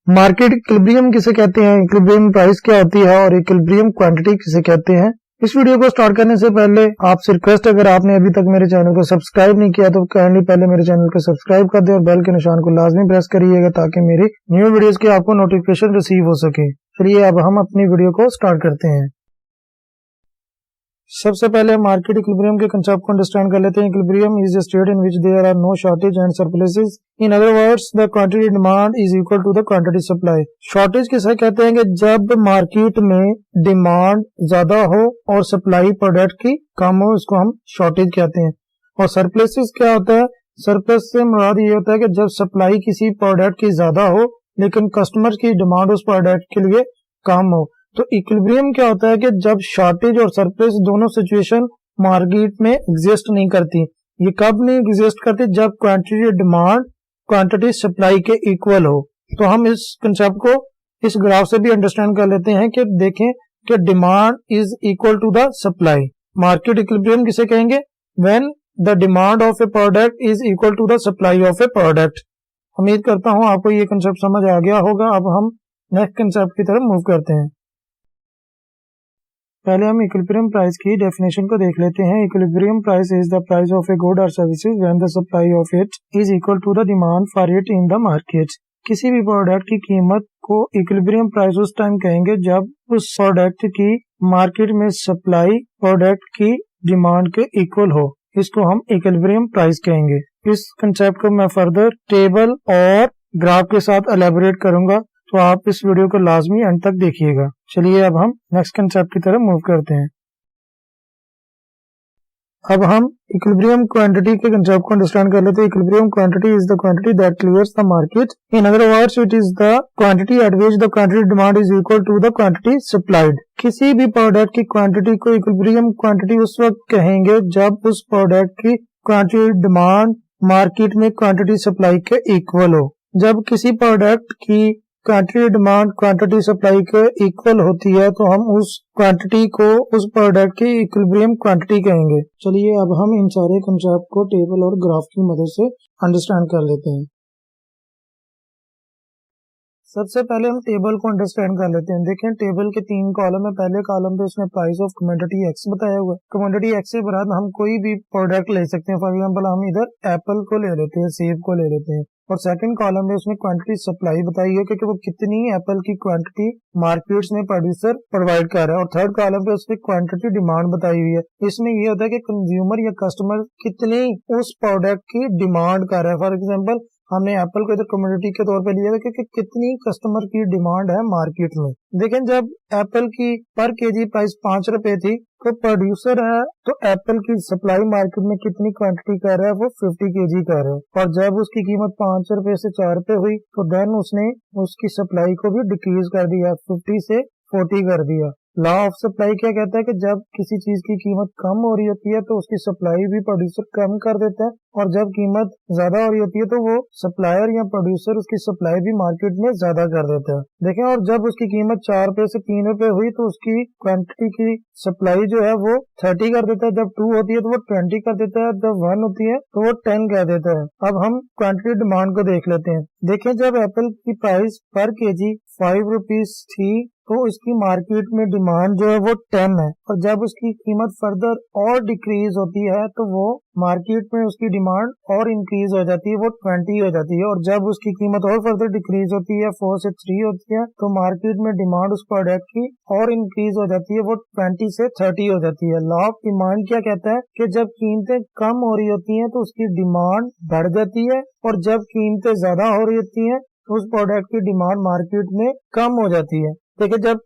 Market equilibrium किसे कहते हैं, इक्विलिब्रियम प्राइस क्या होती है और इक्विलिब्रियम क्वांटिटी किसे कहते हैं। इस वीडियो को स्टार्ट करने से पहले आपसे रिक्वेस्ट, अगर आपने अभी तक मेरे चैनल को सब्सक्राइब नहीं किया तो काइंडली पहले मेरे चैनल को सब्सक्राइब कर दें और बेल के निशान को लाजमी प्रेस करिएगा ताकि मेरी न्यू वीडियोस की आपको नोटिफिकेशन रिसीव हो सके। चलिए अब हम अपनी वीडियो को स्टार्ट करते हैं। सबसे पहले मार्केट इक्विलिब्रियम के कंसेप्ट को अंडरस्टैंड कर लेते हैं। Equilibrium is a state in which there are no shortage and surpluses. In other words the quantity demand is equal to the quantity supply. Shortage किसे कहते हैं कि जब मार्केट में डिमांड ज्यादा हो और सप्लाई प्रोडक्ट की कम हो, इसको हम शॉर्टेज कहते हैं। और सरप्लसेस क्या होता है, सरप्लस से मुराद ये होता है कि जब सप्लाई किसी प्रोडक्ट की ज्यादा हो लेकिन कस्टमर की डिमांड उस प्रोडक्ट के लिए कम हो। तो इक्विलिब्रियम क्या होता है कि जब शॉर्टेज और सरप्लस दोनों सिचुएशन मार्केट में एग्जिस्ट नहीं करती। ये कब नहीं एग्जिस्ट करती, जब क्वांटिटी डिमांड क्वांटिटी सप्लाई के इक्वल हो। तो हम इस कंसेप्ट को इस ग्राफ से भी अंडरस्टैंड कर लेते हैं कि देखें कि demand is equal to the supply. Market equilibrium किसे कहेंगे, when the demand of a product is equal to the supply of a product. उम्मीद करता हूं आपको ये कंसेप्ट समझ आ गया होगा। अब हम नेक्स्ट कंसेप्ट की तरफ मूव करते हैं। पहले हम इक्विलिब्रियम प्राइस की डेफिनेशन को देख लेते हैं। Equilibrium price is the price of a good और services when the supply of it is equal to the demand for it in the market. किसी भी प्रोडक्ट की कीमत को इक्विलिब्रियम प्राइस उस टाइम कहेंगे जब उस प्रोडक्ट की मार्केट में सप्लाई प्रोडक्ट की डिमांड के इक्वल हो। इसको हम इक्विलिब्रियम प्राइस कहेंगे। इस कंसेप्ट को मैं फर्दर टेबल और ग्राफ के साथ एलैबोरेट करूंगा, तो आप इस वीडियो को लाजमी अंत तक देखिएगा। चलिए अब हम नेक्स्ट कंसेप्ट की तरफ मूव करते हैं। अब हम इक्विलिब्रियम क्वांटिटी के कंसेप्ट को अंडरस्टैंड कर लेते हैं। Equilibrium quantity is the quantity that clears the market. In other words it is the quantity at which the quantity demand is equal to the quantity supplied. किसी भी product की quantity को equilibrium quantity उस वक्त कहेंगे जब उस product की क्वांटिटी डिमांड मार्केट में क्वांटिटी सप्लाई के इक्वल हो। जब किसी प्रोडक्ट की क्वांटिटी डिमांड क्वांटिटी सप्लाई के इक्वल होती है तो हम उस क्वांटिटी को उस प्रोडक्ट की इक्विलिब्रियम क्वांटिटी कहेंगे। चलिए अब हम इन सारे कंसेप्ट को टेबल और ग्राफ की मदद से अंडरस्टैंड कर लेते हैं। सबसे पहले हम टेबल को अंडरस्टैंड कर लेते हैं। देखें टेबल के 3 कॉलम है। पहले कॉलम पे उसने प्राइस ऑफ कमोडिटी एक्स बताया हुआ है। कमोडिटी एक्स से मुराद हम कोई भी प्रोडक्ट ले सकते हैं। फॉर एग्जांपल हम इधर एप्पल को ले लेते हैं, सेब को ले लेते हैं। और सेकंड कॉलम में उसने क्वांटिटी सप्लाई बताई है कि वो कितनी एप्पल की क्वांटिटी मार्केट्स में प्रोड्यूसर प्रोवाइड कर रहा है। और थर्ड कॉलम पे उसने क्वांटिटी डिमांड बताई हुई है। इसमें ये होता है कि कंज्यूमर या कस्टमर कितनी उस प्रोडक्ट की डिमांड कर रहा है। फॉर एग्जाम्पल हमने एप्पल को इधर कमोडिटी के तौर पे लिया था कि कितनी कस्टमर की डिमांड है मार्केट में। लेकिन जब एप्पल की पर केजी प्राइस 5 रुपए थी तो प्रोड्यूसर है तो एप्पल की सप्लाई मार्केट में कितनी क्वांटिटी कर रहा है, वो 50 केजी कर रहा है। और जब उसकी कीमत 5 रुपए से 4 रुपए हुई तो देन उसने उसकी सप्लाई को भी डिक्रीज कर दिया, 50 से 40 कर दिया। लॉ ऑफ सप्लाई क्या कहता है कि जब किसी चीज की कीमत कम हो रही होती है तो उसकी सप्लाई भी प्रोड्यूसर कम कर देता है, और जब कीमत ज्यादा हो रही होती है तो वो सप्लायर या प्रोड्यूसर उसकी सप्लाई भी मार्केट में ज्यादा कर देता है। देखें, और जब उसकी कीमत 4 रुपए से 3 रुपए हुई तो उसकी क्वांटिटी की सप्लाई जो है वो 30 कर देता है। जब 2 होती है तो वो 20 कर देता है, जब 1 होती है तो वो 10 कह देता है। अब हम क्वांटिटी डिमांड को देख लेते हैं। देखें, जब एप्पल की प्राइस पर केजी 5 रुपीज थी तो इसकी मार्केट में डिमांड जो है वो 10 है। और जब उसकी कीमत फर्दर और डिक्रीज होती है तो वो मार्केट में उसकी डिमांड और इंक्रीज हो जाती है, वो 20 हो जाती है। और जब उसकी कीमत और फर्दर डिक्रीज होती है, 4 से 3 होती है, तो मार्केट में डिमांड उस प्रोडक्ट की और इंक्रीज हो जाती है, वो 20 से 30 हो जाती है। लॉ ऑफ डिमांड क्या कहता है कि जब कीमतें कम हो रही होती हैं तो उसकी डिमांड बढ़ जाती है, और जब कीमतें ज्यादा हो रही होती हैं तो उस प्रोडक्ट की डिमांड मार्केट में कम हो जाती है। देखिए, जब